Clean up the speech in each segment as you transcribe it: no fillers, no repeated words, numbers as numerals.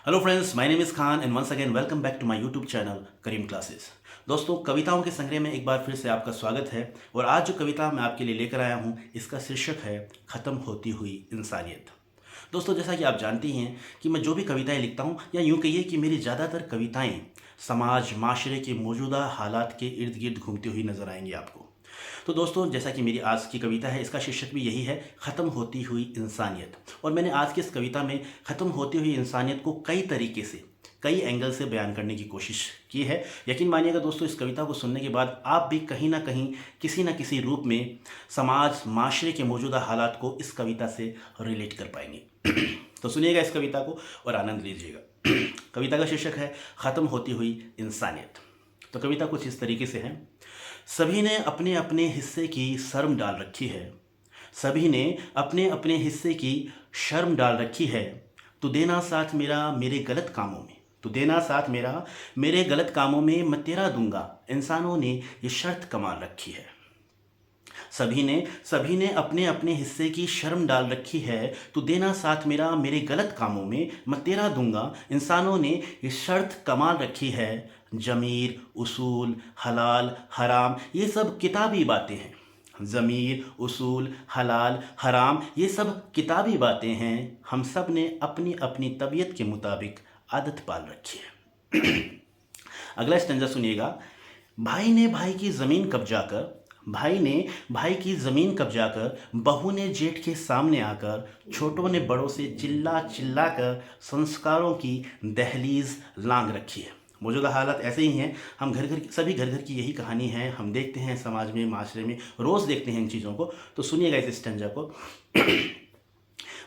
Hello friends, my name is Khan and once again welcome back to my YouTube channel Karim classes. दोस्तों, कविताओं के संग्रह में एक बार फिर से आपका स्वागत है। और आज जो कविता मैं आपके लिए लेकर आया हूँ, इसका शीर्षक है ख़त्म होती हुई इंसानियत। दोस्तों, जैसा कि आप जानती हैं कि मैं जो भी कविताएं लिखता हूँ, या यूँ कहिए कि मेरी ज़्यादातर कविताएं समाज माशरे के मौजूदा हालात के इर्द गिर्द घूमती हुई नजर आएंगी आपको। तो दोस्तों, जैसा कि मेरी आज की कविता है, इसका शीर्षक भी यही है, ख़त्म होती हुई इंसानियत। और मैंने आज की इस कविता में ख़त्म होती हुई इंसानियत को कई तरीके से, कई एंगल से बयान करने की कोशिश की है। यकीन मानिएगा दोस्तों, इस कविता को सुनने के बाद आप भी कहीं ना कहीं, किसी न किसी रूप में समाज माशरे के मौजूदा हालात को इस कविता से रिलेट कर पाएंगे। तो सुनिएगा इस कविता को और आनंद लीजिएगा। कविता का शीर्षक है ख़त्म होती हुई इंसानियत। तो कविता कुछ इस तरीके से है। सभी ने अपने अपने हिस्से की शर्म डाल रखी है। सभी ने अपने अपने हिस्से की शर्म डाल रखी है। तू देना साथ मेरा मेरे गलत कामों में। तू देना साथ मेरा मेरे गलत कामों में, मैं तेरा दूंगा। इंसानों ने ये शर्त कमाल रखी है। सभी ने अपने अपने हिस्से की शर्म डाल रखी है। तू देना साथ मेरा मेरे गलत कामों में, मैं तेरा दूंगा। इंसानों ने ये शर्त कमाल रखी है। जमीर, उसूल, हलाल, हराम, ये सब किताबी बातें हैं। ज़मीर, उसूल, हलाल, हराम, ये सब किताबी बातें हैं। हम सब ने अपनी अपनी तबीयत के मुताबिक आदत पाल रखी है। अगला स्टेंजा सुनिएगा। भाई ने भाई की ज़मीन कब्जा कर भाई ने भाई की ज़मीन कब्जा कर, बहू ने जेठ के सामने आकर, छोटों ने बड़ों से चिल्ला चिल्ला कर संस्कारों की दहलीज लांग रखी है। मौजूदा हालत ऐसे ही हैं। हम सभी घर घर की यही कहानी है। हम देखते हैं समाज में, माशरे में, रोज़ देखते हैं इन चीज़ों को। तो सुनिएगा इस स्टेंजा को।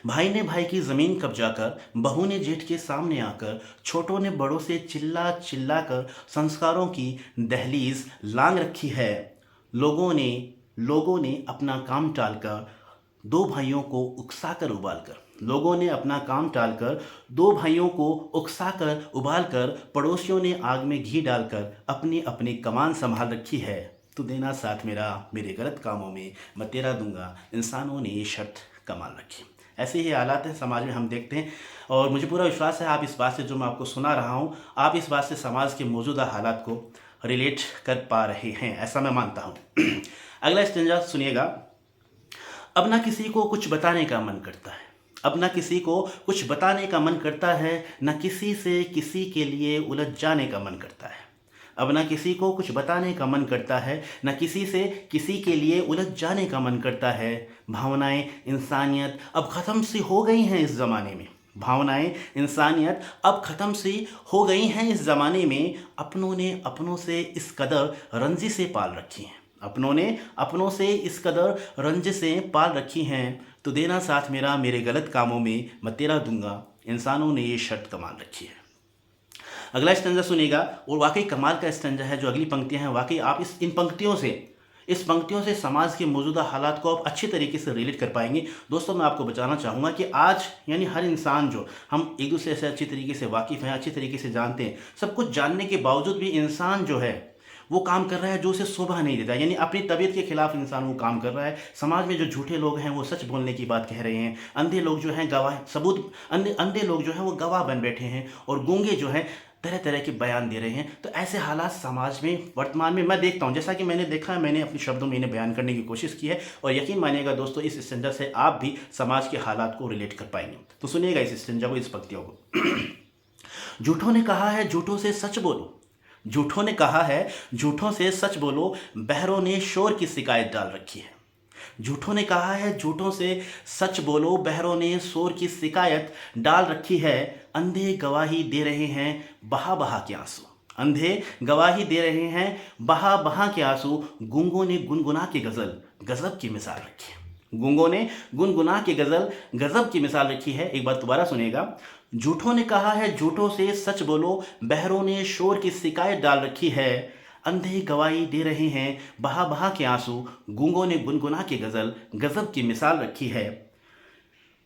भाई ने भाई की ज़मीन कब्जा कर, बहू ने जेठ के सामने आकर, छोटों ने बड़ों से चिल्ला चिल्ला कर संस्कारों की दहलीज लांग रखी है। लोगों ने अपना काम टालकर दो भाइयों को उकसाकर उबालकर लोगों ने अपना काम टालकर दो भाइयों को उकसाकर उबालकर, पड़ोसियों ने आग में घी डालकर अपनी अपनी कमान संभाल रखी है। तू देना साथ मेरा मेरे गलत कामों में, मैं तेरा दूंगा। इंसानों ने ये शर्त कमाल रखी। ऐसे ही हालात हैं समाज में, हम देखते हैं। और मुझे पूरा विश्वास है आप इस बात से, जो मैं आपको सुना रहा हूँ, आप इस बात से समाज के मौजूदा हालात को रिलेट कर पा रहे हैं, ऐसा मैं मानता हूँ। अगला स्टेंजा सुनिएगा। अब ना किसी को कुछ बताने का मन करता है। अब ना किसी को कुछ बताने का मन करता है, न किसी से किसी के लिए उलझ जाने का मन करता है। अब ना किसी को कुछ बताने का मन करता है, न किसी से किसी के लिए उलझ जाने का मन करता है। भावनाएं इंसानियत अब ख़त्म सी हो गई हैं इस ज़माने में। भावनाएं इंसानियत अब ख़त्म सी हो गई हैं इस ज़माने में। अपनों ने अपनों से इस कदर रंजी से पाल रखी हैं। अपनों ने अपनों से इस कदर रंज से पाल रखी हैं। तो देना साथ मेरा मेरे गलत कामों में, मैं तेरा दूंगा। इंसानों ने ये शर्त कमाल रखी है। अगला स्टंजा सुनिएगा। और वाकई कमाल का स्टंजा है। जो अगली पंक्तियां हैं, वाकई आप इस पंक्तियों से समाज के मौजूदा हालात को आप अच्छी तरीके से रिलेट कर पाएंगे। दोस्तों, मैं आपको बताना चाहूँगा कि आज यानी हर इंसान, जो हम एक दूसरे से अच्छी तरीके से वाकिफ़ हैं, अच्छी तरीके से जानते हैं, सब कुछ जानने के बावजूद भी इंसान जो है वो काम कर रहा है जो उसे शोभा नहीं देता। यानी अपनी तबीयत के खिलाफ इंसान वो काम कर रहा है। समाज में जो झूठे लोग हैं वो सच बोलने की बात कह रहे हैं। अंधे लोग जो हैं गवाह सबूत अंधे लोग जो हैं वो गवाह बन बैठे हैं। और गूंगे जो हैं तरह तरह के बयान दे रहे हैं। तो ऐसे हालात समाज में वर्तमान में मैं देखता हूँ। जैसा कि मैंने देखा है, मैंने अपने शब्दों में इन्हें बयान करने की कोशिश की है। और यकीन मानिएगा दोस्तों, इस स्टंजा से आप भी समाज के हालात को रिलेट कर पाएंगे। तो सुनिएगा इस स्टंजा को, इस पंक्तियों को। झूठों ने कहा है झूठों से सच बोलो। झूठों ने कहा है झूठों से सच बोलो, बहरों ने शोर की शिकायत डाल रखी है। झूठों ने कहा है झूठों से सच बोलो, बहरों ने शोर की शिकायत डाल रखी है। अंधे गवाही दे रहे हैं बहा बहा के आंसू। अंधे गवाही दे रहे हैं बहा बहा के आंसू। गूंगों ने गुनगुना के गजल गजब की मिसाल रखी है। गूंगों ने गुनगुना के गजल गजब की मिसाल रखी है। एक बार दोबारा सुनेगा। झूठों ने कहा है झूठों से सच बोलो, बहरों ने शोर की शिकायत डाल रखी है। अंधे गवाही दे रहे हैं बहा बहा के आंसू। गूंगों ने गुनगुना के गजल गजब की मिसाल रखी है।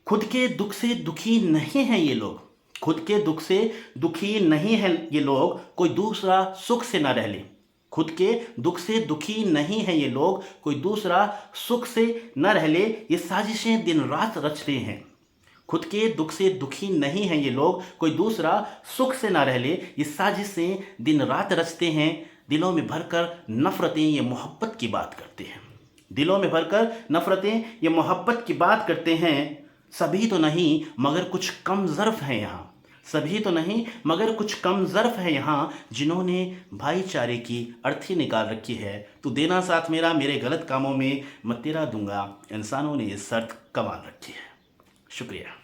खुद के दुख से दुखी नहीं हैं ये लोग। खुद के दुख से दुखी नहीं है ये लोग, कोई दूसरा सुख से ना रह ले। खुद के दुख से दुखी नहीं है ये लोग, कोई दूसरा सुख से न रह ले। ये साजिशें दिन रात रच रहे हैं। खुद के दुख से दुखी नहीं हैं ये लोग, कोई दूसरा सुख से ना रह ले, ये साजिशें दिन रात रचते हैं। दिलों में भरकर नफ़रतें ये मोहब्बत की बात करते हैं। दिलों में भरकर नफ़रतें ये मोहब्बत की बात करते हैं। सभी तो नहीं मगर कुछ कम ज़र्फ़ हैं यहाँ, सभी तो नहीं मगर कुछ कम ज़र्फ़ है यहाँ, जिन्होंने भाईचारे की अर्थी निकाल रखी है। तू देना साथ मेरा मेरे गलत कामों में, मैं तेरा दूंगा, इंसानों ने ये शर्त कमाल रखी है। शुक्रिया।